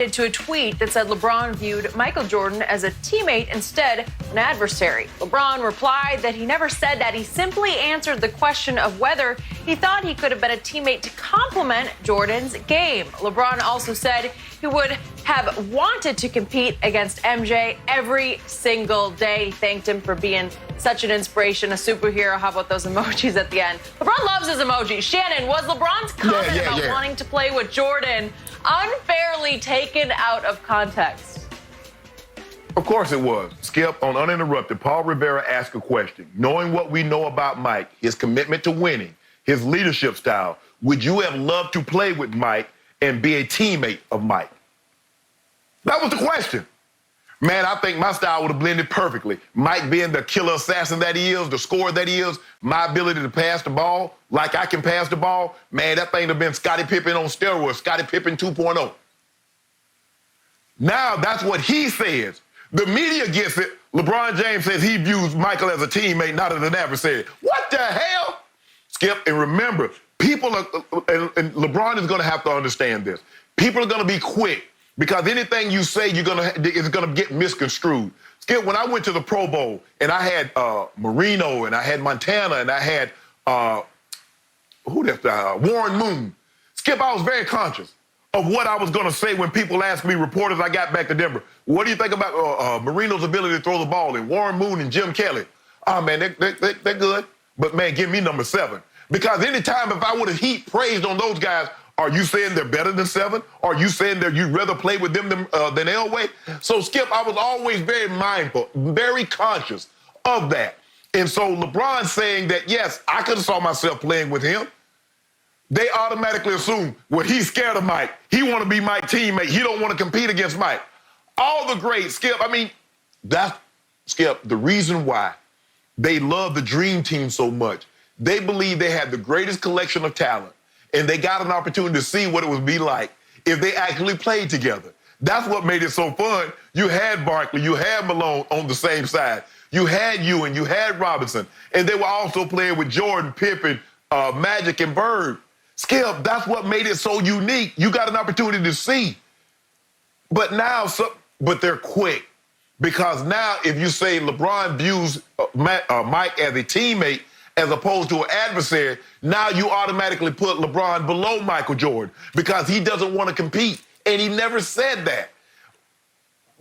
To a tweet that said LeBron viewed Michael Jordan as a teammate instead of an adversary. LeBron replied that he never said that. He simply answered the question of whether he thought he could have been a teammate to complement Jordan's game. LeBron also said he would have wanted to compete against MJ every single day. He thanked him for being such an inspiration, a superhero. How about those emojis at the end? LeBron loves his emojis. Shannon, was LeBron's comment about wanting to play with Jordan unfairly taken out of context? Of course it was. Skip, on Uninterrupted, Paul Rivera asked a question. Knowing what we know about Mike, his commitment to winning, his leadership style, would you have loved to play with Mike and be a teammate of Mike? That was the question. Man, I think my style would have blended perfectly. Mike being the killer assassin that he is, the scorer that he is, my ability to pass the ball like I can pass the ball, man, that thing would have been Scottie Pippen on steroids, Scottie Pippen 2.0. Now that's what he says. The media gets it. LeBron James says he views Michael as a teammate, not as an adversary. What the hell? Skip, and remember, people are, and LeBron is going to have to understand this. People are going to be quick. Because anything you say, it's gonna get misconstrued. Skip, when I went to the Pro Bowl and I had Marino and I had Montana and I had Warren Moon. Skip, I was very conscious of what I was gonna say when people asked me, reporters, I got back to Denver, what do you think about Marino's ability to throw the ball and Warren Moon and Jim Kelly? Oh man, they're good, but man, give me number 7. Because anytime if I would have heaped praise on those guys, are you saying they're better than 7? Are you saying that you'd rather play with them than Elway? So, Skip, I was always very mindful, very conscious of that. And so LeBron saying that, yes, I could have saw myself playing with him. They automatically assume, well, he's scared of Mike. He want to be Mike's teammate. He don't want to compete against Mike. All the greats, Skip, I mean, that's, Skip, the reason why they love the Dream Team so much. They believe they had the greatest collection of talent. And they got an opportunity to see what it would be like if they actually played together. That's what made it so fun. You had Barkley, you had Malone on the same side. You had Ewing, you had Robinson. And they were also playing with Jordan, Pippen, Magic, and Bird. Skip, that's what made it so unique. You got an opportunity to see. But now, but they're quick. Because now if you say LeBron views Mike as a teammate, as opposed to an adversary, now you automatically put LeBron below Michael Jordan because he doesn't want to compete. And he never said that.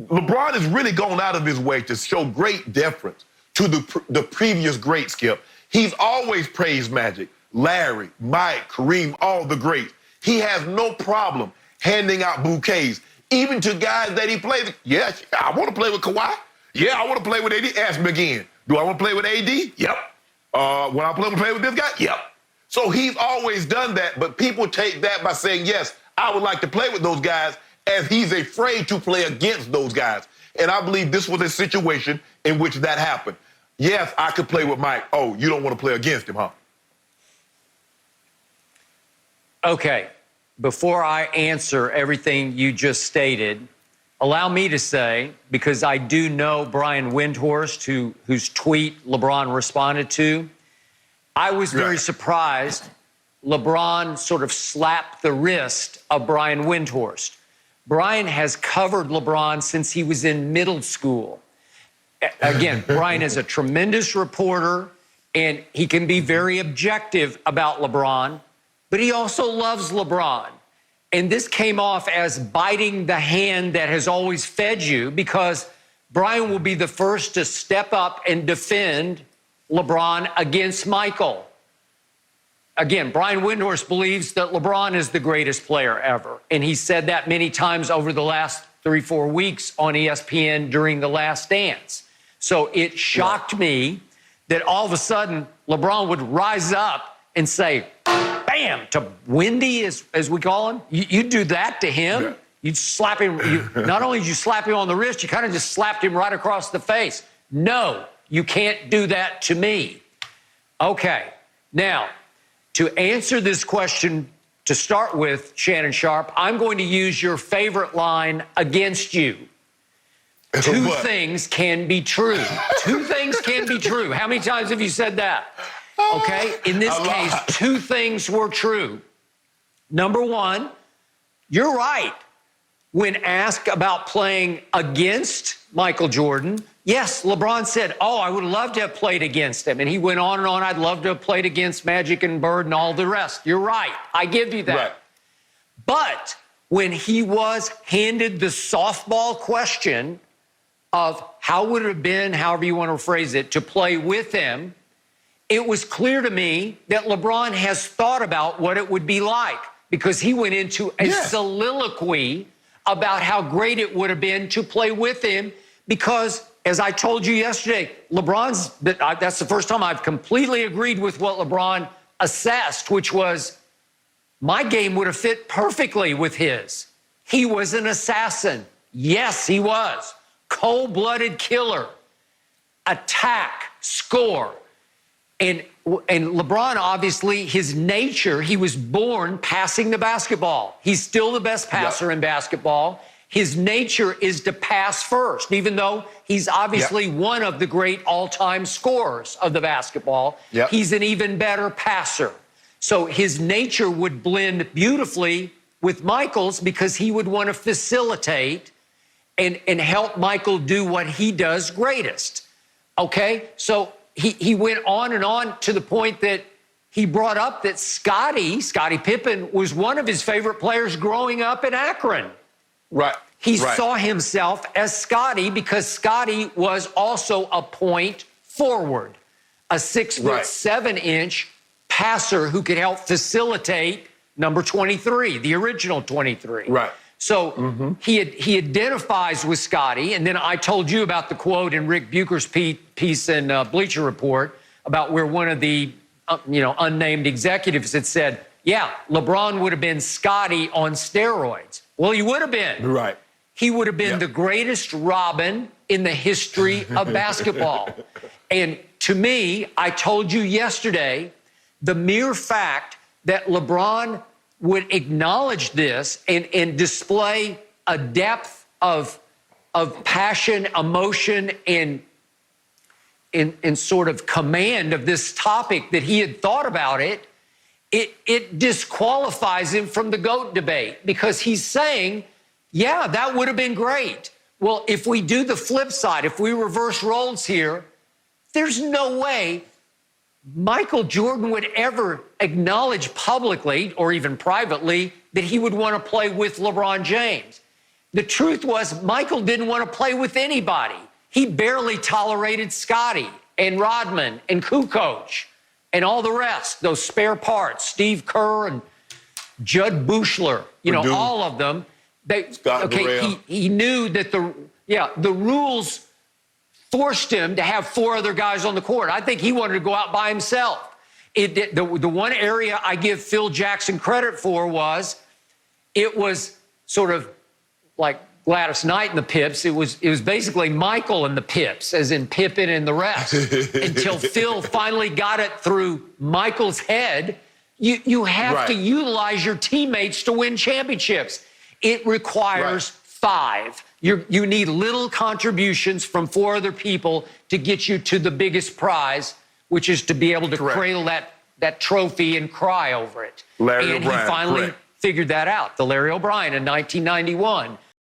LeBron has really gone out of his way to show great deference to the previous great, Skip. He's always praised Magic, Larry, Mike, Kareem, all the greats. He has no problem handing out bouquets, even to guys that he plays. Yeah, I want to play with Kawhi. Yeah, I want to play with AD. Ask me again. Do I want to play with AD? Yep. When I play with this guy? Yep. So he's always done that, but people take that by saying, yes, I would like to play with those guys, as he's afraid to play against those guys. And I believe this was a situation in which that happened. Yes, I could play with Mike. Oh, you don't want to play against him, huh? Okay, before I answer everything you just stated, allow me to say, because I do know Brian Windhorst, whose tweet LeBron responded to, I was very surprised LeBron sort of slapped the wrist of Brian Windhorst. Brian has covered LeBron since he was in middle school. Again, Brian is a tremendous reporter, and he can be very objective about LeBron, but he also loves LeBron. And this came off as biting the hand that has always fed you, because Brian will be the first to step up and defend LeBron against Michael. Again, Brian Windhorst believes that LeBron is the greatest player ever. And he said that many times over the last 3-4 weeks on ESPN during The Last Dance. So it shocked me that all of a sudden LeBron would rise up and say, bam, to Wendy, as we call him. You do that to him. Yeah. You'd slap him. Not only did you slap him on the wrist, you kind of just slapped him right across the face. No, you can't do that to me. Okay, now, to answer this question, to start with, Shannon Sharp, I'm going to use your favorite line against you. Two things can be true. Two things can be true. How many times have you said that? Okay, in this case, two things were true. Number one, you're right. when asked about playing against Michael Jordan, yes, LeBron said, oh, I would love to have played against him. And he went on and on, I'd love to have played against Magic and Bird and all the rest. You're right. I give you that. Right. But when he was handed the softball question of how would it have been, however you want to phrase it, to play with him, it was clear to me that LeBron has thought about what it would be like, because he went into a soliloquy about how great it would have been to play with him, because, as I told you yesterday, that's the first time I've completely agreed with what LeBron assessed, which was my game would have fit perfectly with his. He was an assassin. Yes, he was. Cold-blooded killer. Attack, score. And LeBron, obviously, his nature, he was born passing the basketball. He's still the best passer in basketball. His nature is to pass first, even though he's obviously one of the great all-time scorers of the basketball. He's an even better passer. So his nature would blend beautifully with Michael's, because he would want to facilitate and help Michael do what he does greatest. Okay? So he went on and on to the point that he brought up that Scottie Pippen was one of his favorite players growing up in Akron. Right. He saw himself as Scottie because Scottie was also a point forward, a 6'7" passer who could help facilitate number 23, the original 23. Right. So he identifies with Scottie, and then I told you about the quote in Rick Bucher's piece in Bleacher Report about where one of the unnamed executives had said, yeah, LeBron would have been Scottie on steroids. Well, he would have been. Right. He would have been the greatest Robin in the history of basketball. And to me, I told you yesterday, the mere fact that LeBron would acknowledge this and display a depth of passion, emotion, and sort of command of this topic that he had thought about it disqualifies him from the GOAT debate, because he's saying, yeah, that would have been great. Well, if we do the flip side, if we reverse roles here, there's no way Michael Jordan would ever acknowledge publicly or even privately that he would want to play with LeBron James. The truth was, Michael didn't want to play with anybody. He barely tolerated Scottie and Rodman and Kukoc and all the rest, those spare parts, Steve Kerr and Judd Buechler, all of them. He knew that the rules forced him to have four other guys on the court. I think he wanted to go out by himself. The one area I give Phil Jackson credit for was it was sort of like Gladys Knight and the Pips. It was basically Michael and the Pips, as in Pippen and the rest, until Phil finally got it through Michael's head. You have to utilize your teammates to win championships. It requires 5. You need little contributions from 4 other people to get you to the biggest prize, which is to be able to cradle that trophy and cry over it. Larry and O'Brien, he finally figured that out. The Larry O'Brien in 1991.